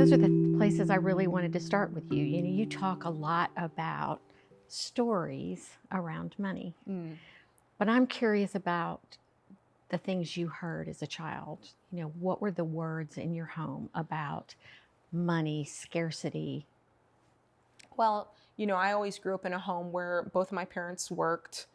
those are the places I really wanted to start with you. You know, you talk a lot about stories around money, but I'm curious about the things you heard as a child. You know, what were the words in your home about money, scarcity? Well, you know, I always grew up in a home where both of my parents worked.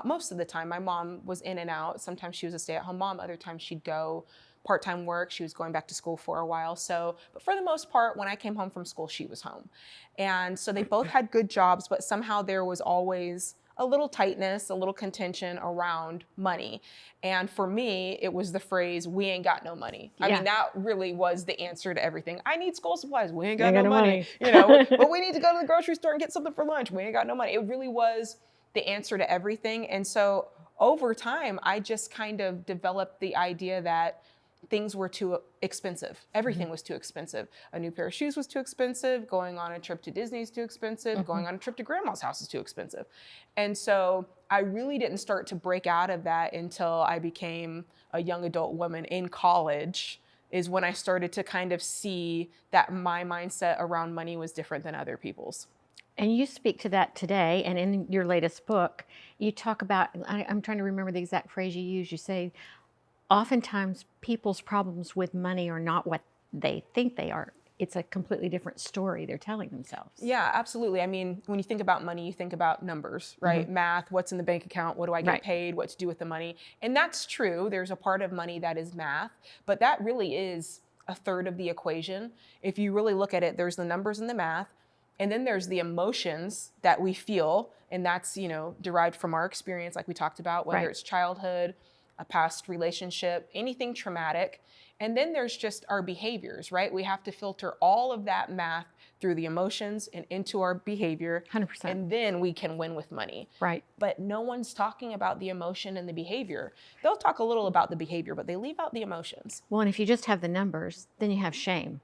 Most of the time, my mom was in and out. Sometimes she was a stay-at-home mom. Other times she'd go part-time work. She was going back to school for a while. So, but for the most part, when I came home from school, she was home. And so they both had good jobs, but somehow there was always a little tightness, a little contention around money. And for me, it was the phrase, we ain't got no money. I mean, that really was the answer to everything. I need school supplies. We ain't got no money. You know, but we need to go to the grocery store and get something for lunch. We ain't got no money. It really was the answer to everything. And so over time, I just kind of developed the idea that things were too expensive. Everything was too expensive. A new pair of shoes was too expensive. Going on a trip to Disney is too expensive. Going on a trip to grandma's house is too expensive. And so I really didn't start to break out of that until I became a young adult woman in college, is when I started to kind of see that my mindset around money was different than other people's. And you speak to that today, and in your latest book, you talk about, I'm trying to remember the exact phrase you use. You say, oftentimes people's problems with money are not what they think they are. It's a completely different story they're telling themselves. Yeah, absolutely. I mean, when you think about money, you think about numbers, right? Math, what's in the bank account, what do I get paid, what to do with the money. And that's true. There's a part of money that is math, but that really is a third of the equation. If you really look at it, there's the numbers and the math, and then there's the emotions that we feel, and that's, you know, derived from our experience, like we talked about, whether it's childhood, a past relationship, anything traumatic. And then there's just our behaviors, right? We have to filter all of that math through the emotions and into our behavior. 100%. And then we can win with money. Right. But no one's talking about the emotion and the behavior. They'll talk a little about the behavior, but they leave out the emotions. Well, and if you just have the numbers, then you have shame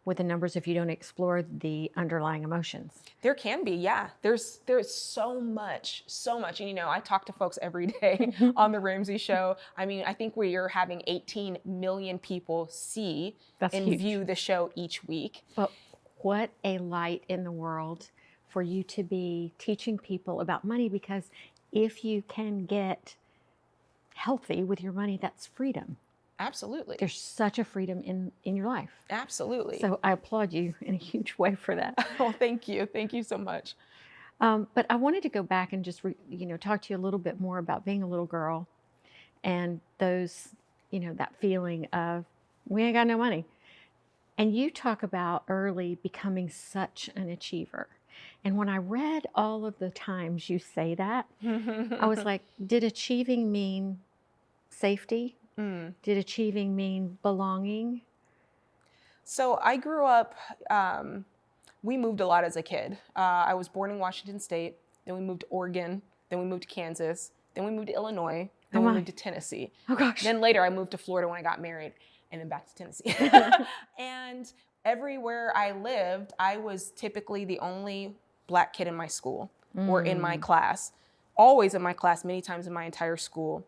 with the numbers if you don't explore the underlying emotions. There can be, yeah. There's so much. And, you know, I talk to folks every day on the Ramsey Show. I mean, I think we are having 18 million people see and view the show each week. But what a light in the world for you to be teaching people about money, because if you can get healthy with your money, that's freedom. Absolutely. There's such a freedom in your life. Absolutely. So I applaud you in a huge way for that. Well, thank you. Thank you so much. But I wanted to go back and just, talk to you a little bit more about being a little girl and those, that feeling of, we ain't got no money. And you talk about early becoming such an achiever. And when I read all of the times you say that, I was like, did achieving mean safety? Did achieving mean belonging? So I grew up, we moved a lot as a kid. I was born in Washington State, then we moved to Oregon, then we moved to Kansas, then we moved to Illinois, then we moved to Tennessee. Oh gosh. Then later I moved to Florida when I got married, and then back to Tennessee. And everywhere I lived, I was typically the only Black kid in my school or in my class, always in my class, many times in my entire school.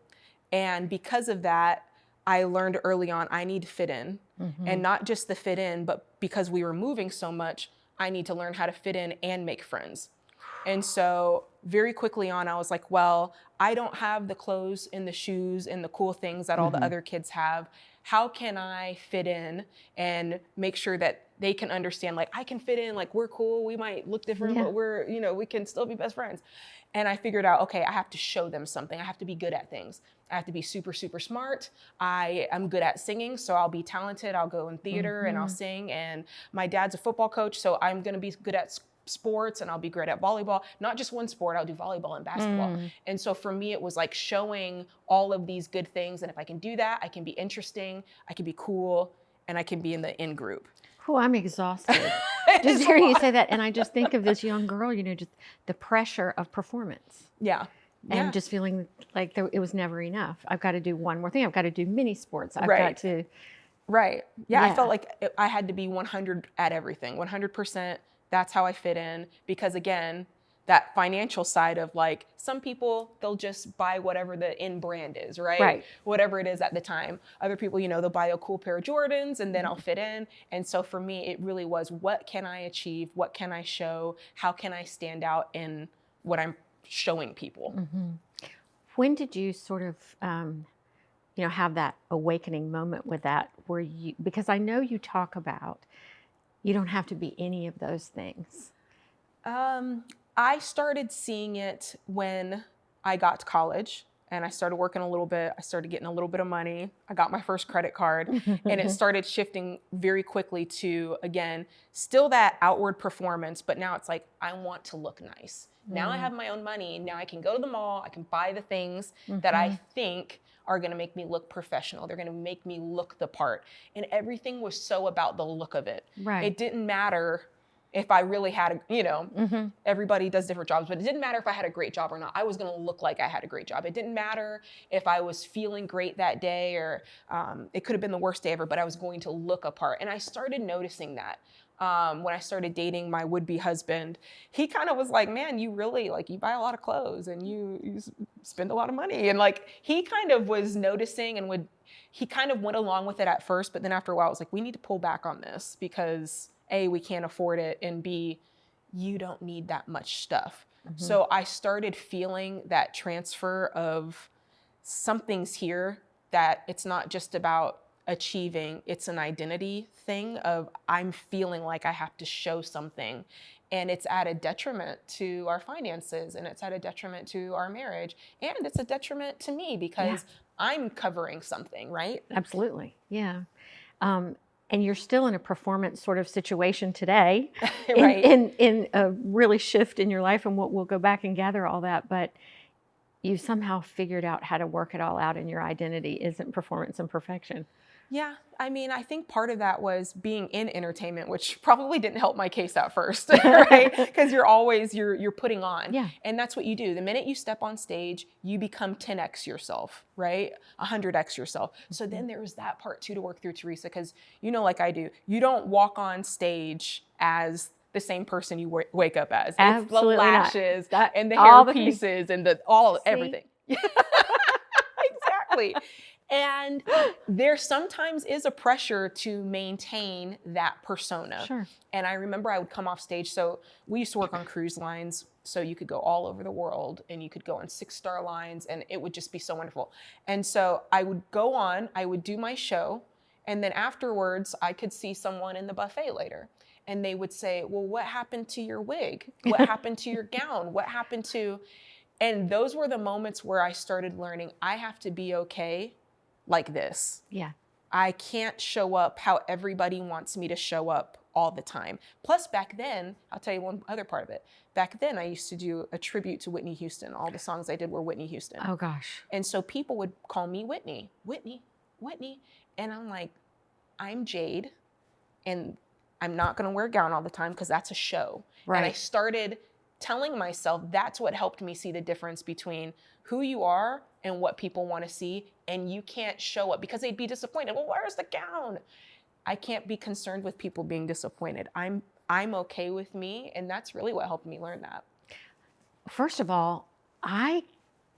And because of that, I learned early on, I need to fit in. And not just the fit in, but because we were moving so much, I need to learn how to fit in and make friends. And so very quickly on, I was like, well, I don't have the clothes and the shoes and the cool things that all the other kids have. How can I fit in and make sure that they can understand, like, I can fit in, like, we're cool, we might look different, but we're, we can still be best friends. And I figured out, okay, I have to show them something. I have to be good at things. I have to be super, super smart. I'm good at singing, so I'll be talented. I'll go in theater and I'll sing. And my dad's a football coach, so I'm gonna be good at sports and I'll be great at volleyball. Not just one sport, I'll do volleyball and basketball. And so for me, it was like showing all of these good things. And if I can do that, I can be interesting, I can be cool, and I can be in the in group. Oh, I'm exhausted. Just hearing you say that. And I just think of this young girl, just the pressure of performance. Yeah. And just feeling like it was never enough. I've got to do one more thing. I've got to do mini sports. I've got to. Right. Yeah. I felt like I had to be 100 at everything, 100%. That's how I fit in. Because again, that financial side of like, some people, they'll just buy whatever the in brand is, right? Right. Whatever it is at the time. Other people, you know, they'll buy a cool pair of Jordans and then I'll fit in. And so for me, it really was, what can I achieve? What can I show? How can I stand out in what I'm showing people? When did you sort of, have that awakening moment with that where you, because I know you talk about, you don't have to be any of those things. I started seeing it when I got to college and I started working a little bit. I started getting a little bit of money. I got my first credit card and it started shifting very quickly to, again, still that outward performance, but now it's like, I want to look nice. Now I have my own money. Now I can go to the mall. I can buy the things that I think are going to make me look professional. They're going to make me look the part. And everything was so about the look of it. Right. It didn't matter if I really had everybody does different jobs, but it didn't matter if I had a great job or not. I was going to look like I had a great job. It didn't matter if I was feeling great that day or it could have been the worst day ever, but I was going to look a part. And I started noticing that. When I started dating my would-be husband, he kind of was like, man, you really, like, you buy a lot of clothes and you spend a lot of money. And like, he kind of was noticing and he kind of went along with it at first, but then after a while, I was like, we need to pull back on this because A, we can't afford it, and B, you don't need that much stuff. So I started feeling that transfer of something's here, that it's not just about achieving, it's an identity thing of I'm feeling like I have to show something, and it's at a detriment to our finances, and it's at a detriment to our marriage, and it's a detriment to me because I'm covering something, right? Absolutely. Yeah. And you're still in a performance sort of situation today, Right. in a really shift in your life, and we'll go back and gather all that, but you somehow figured out how to work it all out, and your identity isn't performance and perfection. Yeah, I mean, I think part of that was being in entertainment, which probably didn't help my case at first, right? Because you're putting on. Yeah. And that's what you do. The minute you step on stage, you become 10x yourself, right? 100x yourself. So then there was that part too to work through, Theresa, because like I do, you don't walk on stage as the same person you wake up as. Absolutely it's the lashes and the all hair the pieces and everything. Exactly. And there sometimes is a pressure to maintain that persona. Sure. And I remember I would come off stage. So we used to work on cruise lines. So you could go all over the world and you could go on 6-star lines and it would just be so wonderful. And so I would go on, I would do my show. And then afterwards, I could see someone in the buffet later. And they would say, well, what happened to your wig? What happened to your gown? What happened to... And those were the moments where I started learning I have to be okay like this. Yeah. I can't show up how everybody wants me to show up all the time. Plus back then, I'll tell you one other part of it. Back then I used to do a tribute to Whitney Houston. All the songs I did were Whitney Houston. Oh gosh. And so people would call me Whitney. And I'm like, I'm Jade and I'm not going to wear a gown all the time because that's a show. Right. And I started telling myself that's what helped me see the difference between who you are and what people want to see. And you can't show up because they'd be disappointed. Well, where's the gown? I can't be concerned with people being disappointed. I'm okay with me. And that's really what helped me learn that. First of all, I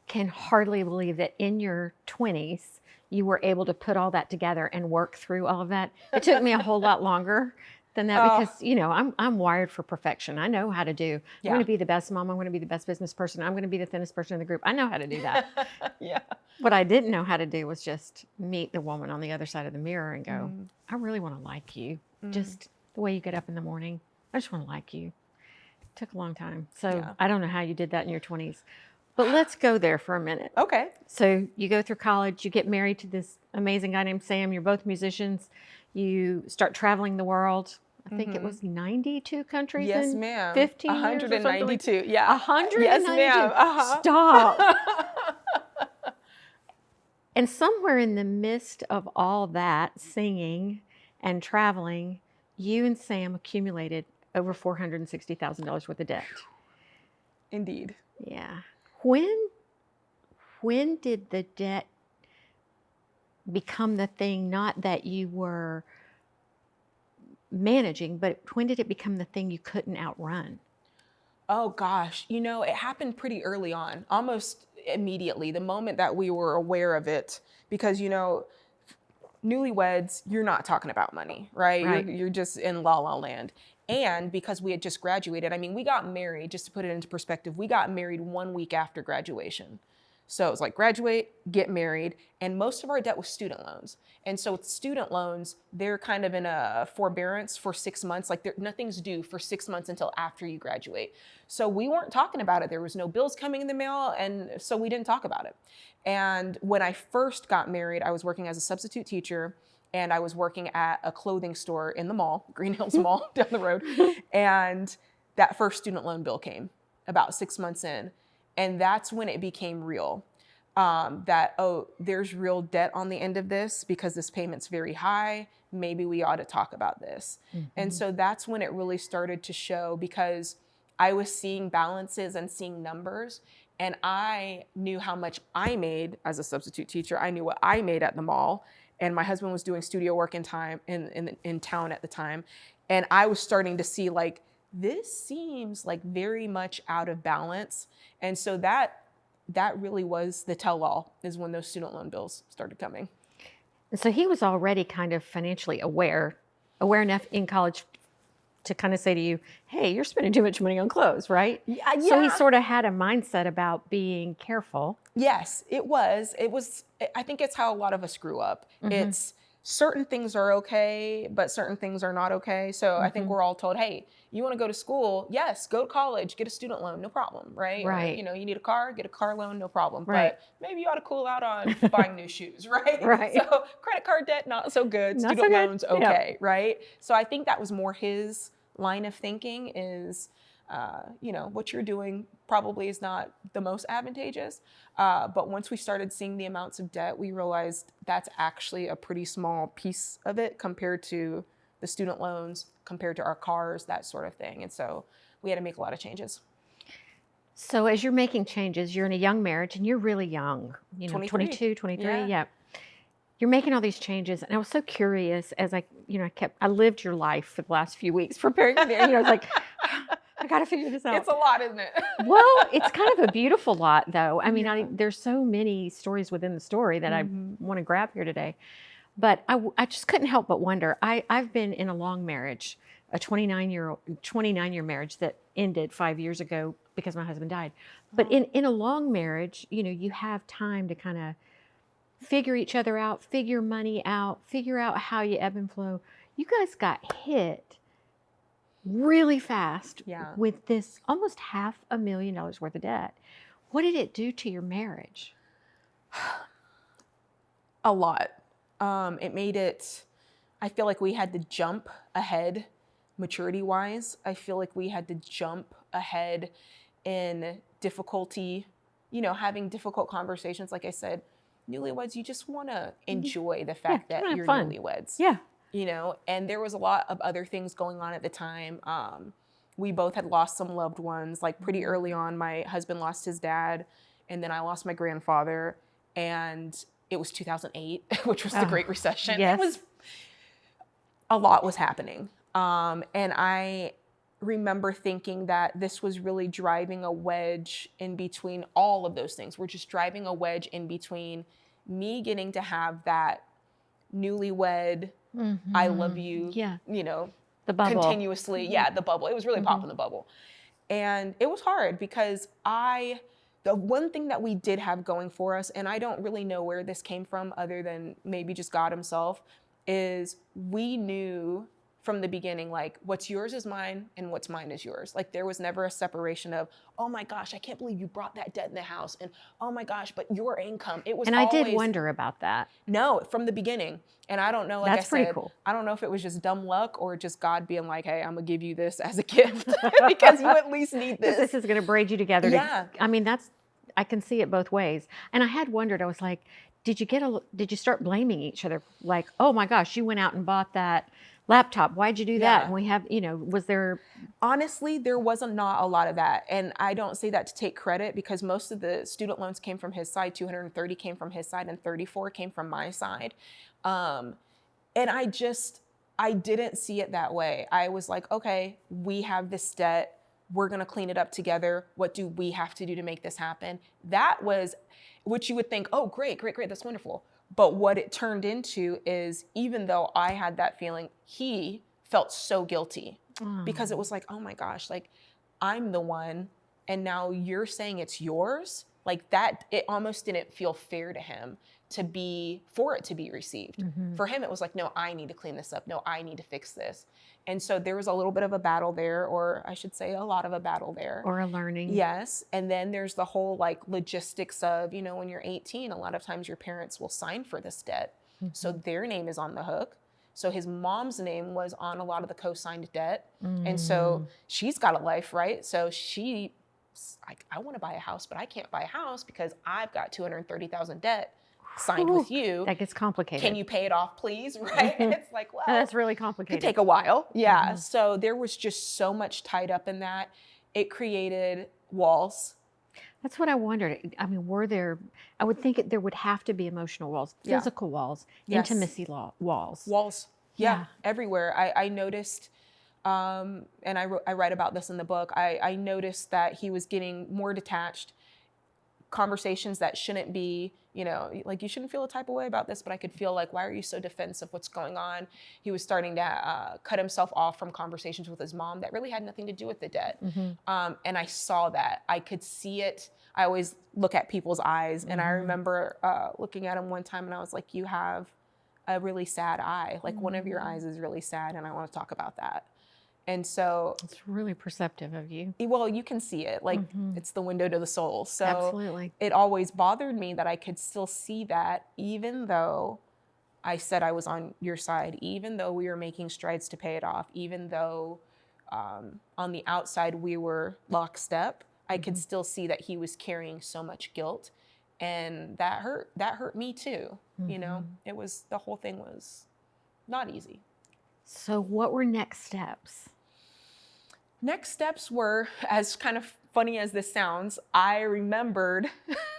can hardly believe that in your 20s, you were able to put all that together and work through all of that. It took me a whole lot longer than that because, I'm wired for perfection. I know how to do. I'm going to be the best mom. I'm going to be the best business person. I'm going to be the thinnest person in the group. I know how to do that. Yeah. What I didn't know how to do was just meet the woman on the other side of the mirror and go, I really want to like you. Just the way you get up in the morning. I just want to like you. It took a long time. So I don't know how you did that in your 20s. But let's go there for a minute. Okay. So you go through college, you get married to this amazing guy named Sam. You're both musicians. You start traveling the world. I think it was 92 countries yes, in ma'am. 15 192. years or Yeah. 192. Yes, ma'am. Stop. And somewhere in the midst of all that singing and traveling, you and Sam accumulated over $460,000 worth of debt. Indeed. Yeah. When did the debt become the thing, not that you were managing, but when did it become the thing you couldn't outrun? Oh gosh, it happened pretty early on, almost immediately, the moment that we were aware of it, because newlyweds, you're not talking about money, right? Right. You're just in la la land. And because we had just graduated, I mean, we got married, just to put it into perspective, we got married 1 week after graduation. So it was like graduate, get married, and most of our debt was student loans. And so with student loans, they're kind of in a forbearance for 6 months. Like nothing's due for 6 months until after you graduate. So we weren't talking about it. There was no bills coming in the mail, and so we didn't talk about it. And when I first got married, I was working as a substitute teacher, and I was working at a clothing store in the mall, Green Hills Mall down the road. And that first student loan bill came about 6 months in. And that's when it became real, that, oh, there's real debt on the end of this because this payment's very high. Maybe we ought to talk about this. Mm-hmm. And so that's when it really started to show, because I was seeing balances and seeing numbers. And I knew how much I made as a substitute teacher. I knew what I made at the mall. And my husband was doing studio work in town at the time. And I was starting to see, like, this seems like very much out of balance. And so that really was the tell-all, is when those student loan bills started coming. And so he was already kind of financially aware enough in college to kind of say to you, hey, you're spending too much money on clothes, right? Yeah. So he sort of had a mindset about being careful. Yes, it was. I think it's how a lot of us grew up. Mm-hmm. It's certain things are okay, but certain things are not okay. So mm-hmm. I think we're all told, hey, you want to go to school? Yes, go to college, get a student loan, no problem, right? Right. Or, you need a car, get a car loan, no problem. Right. But maybe you ought to cool out on buying new shoes, right? Right. So credit card debt, not so good. Not Student so good. loans, okay, right? So I think that was more his line of thinking is, what you're doing probably is not the most advantageous. But once we started seeing the amounts of debt, we realized that's actually a pretty small piece of it compared to the student loans, compared to our cars, that sort of thing. And so we had to make a lot of changes. So as you're making changes, you're in a young marriage and you're really young, 22, 23. Yeah. You're making all these changes. And I was so curious as I lived your life for the last few weeks preparing for I was like, I got to figure this out. It's a lot, isn't it? Well, it's kind of a beautiful lot, though. I mean, there's so many stories within the story that mm-hmm. I want to grab here today. But I just couldn't help but wonder. I've been in a long marriage, a 29-year marriage that ended 5 years ago because my husband died. But in a long marriage, you have time to kind of figure each other out, figure money out, figure out how you ebb and flow. You guys got hit really fast with this almost $500,000 worth of debt. What did it do to your marriage? A lot. It made it, I feel like we had to jump ahead maturity-wise. I feel like we had to jump ahead in difficulty, having difficult conversations. Like I said, newlyweds, you just want to enjoy the fact that you're fun. Newlyweds. Yeah. And there was a lot of other things going on at the time. We both had lost some loved ones, like pretty early on. My husband lost his dad, and then I lost my grandfather, and it was 2008, which was the Great Recession. Yes. A lot was happening. And I remember thinking that this was really driving a wedge in between all of those things. We're just driving a wedge in between me getting to have that newlywed, mm-hmm. I love you, the bubble. Continuously. Yeah, the bubble. It was really popping the bubble. And it was hard because the one thing that we did have going for us, and I don't really know where this came from other than maybe just God himself, is we knew from the beginning, like, what's yours is mine and what's mine is yours. Like, there was never a separation of, oh my gosh, I can't believe you brought that debt in the house. And oh my gosh, but your income, it was always. And I did wonder about that. No, from the beginning. And I don't know, like That's pretty cool. I don't know if it was just dumb luck or just God being like, hey, I'm gonna give you this as a gift because you at least need this. This is gonna braid you together. Yeah. I can see it both ways. And I had wondered, I was like, did you start blaming each other? Like, oh my gosh, you went out and bought that laptop. Why'd you do that? And we have, was there? Honestly, there wasn't not a lot of that. And I don't say that to take credit because most of the student loans came from his side. 230 came from his side and 34 came from my side. And I didn't see it that way. I was like, okay, we have this debt. We're going to clean it up together. What do we have to do to make this happen? That was what you would think, oh, great, great, great. That's wonderful. But what it turned into is, even though I had that feeling, he felt so guilty because it was like, oh my gosh, like I'm the one and now you're saying it's yours. Like that, it almost didn't feel fair to him for it to be received. For him, it was like, no, I need to clean this up. No, I need to fix this. And so there was a little bit of a battle there, or I should say a lot of a battle there. Or a learning. Yes. And then there's the whole like logistics of, when you're 18, a lot of times your parents will sign for this debt. So their name is on the hook. So his mom's name was on a lot of the co-signed debt. And so she's got a life, right? So I want to buy a house, but I can't buy a house because I've got $230,000 debt signed with you. That gets complicated. Can you pay it off, please? Right? It's like, well, that's really complicated. It could take a while. Yeah. So there was just so much tied up in that. It created walls. That's what I wondered. I mean, I would think there would have to be emotional walls, physical walls, intimacy walls. Walls. Yeah. Everywhere. I noticed, and I write about this in the book, I noticed that he was getting more detached. Conversations that shouldn't be, like you shouldn't feel a type of way about this, but I could feel like, why are you so defensive? What's going on? He was starting to cut himself off from conversations with his mom that really had nothing to do with the debt. And I saw that. I could see it. I always look at people's eyes. And I remember looking at him one time and I was like, you have a really sad eye. Like one of your eyes is really sad and I want to talk about that. And so it's really perceptive of you. Well, you can see it, like it's the window to the soul. So absolutely. It always bothered me that I could still see that, even though I said I was on your side, even though we were making strides to pay it off, even though on the outside we were lockstep, I could still see that he was carrying so much guilt. And that hurt me too. The whole thing was not easy. So what were next steps? Next steps were, as kind of funny as this sounds, I remembered,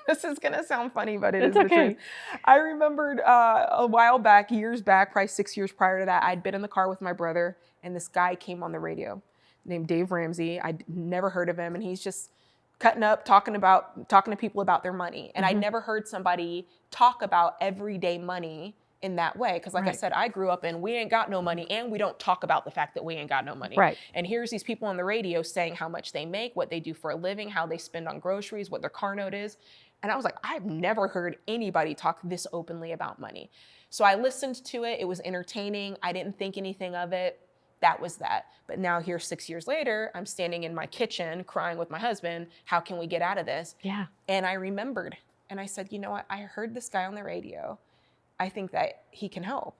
this is going to sound funny, but it's the truth. I remembered a while back, years back, probably 6 years prior to that, I'd been in the car with my brother and this guy came on the radio named Dave Ramsey. I'd never heard of him and he's just cutting up, talking to people about their money. And I'd never heard somebody talk about everyday money in that way. Because like I said, I grew up in, we ain't got no money and we don't talk about the fact that we ain't got no money. Right. And here's these people on the radio saying how much they make, what they do for a living, how they spend on groceries, what their car note is. And I was like, I've never heard anybody talk this openly about money. So I listened to it. It was entertaining. I didn't think anything of it. That was that. But now here 6 years later, I'm standing in my kitchen crying with my husband. How can we get out of this? Yeah. And I remembered and I said, you know what? I heard this guy on the radio. I think that he can help.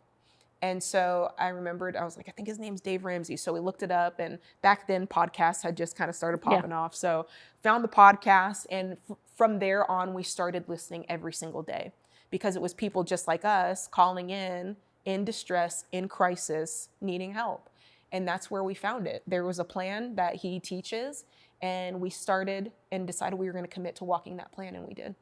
And so I remembered, I was like, I think his name's Dave Ramsey. So we looked it up and back then podcasts had just kind of started popping off. So found the podcast and from there on, we started listening every single day because it was people just like us calling in distress, in crisis, needing help. And that's where we found it. There was a plan that he teaches and we started and decided we were going to commit to walking that plan and we did.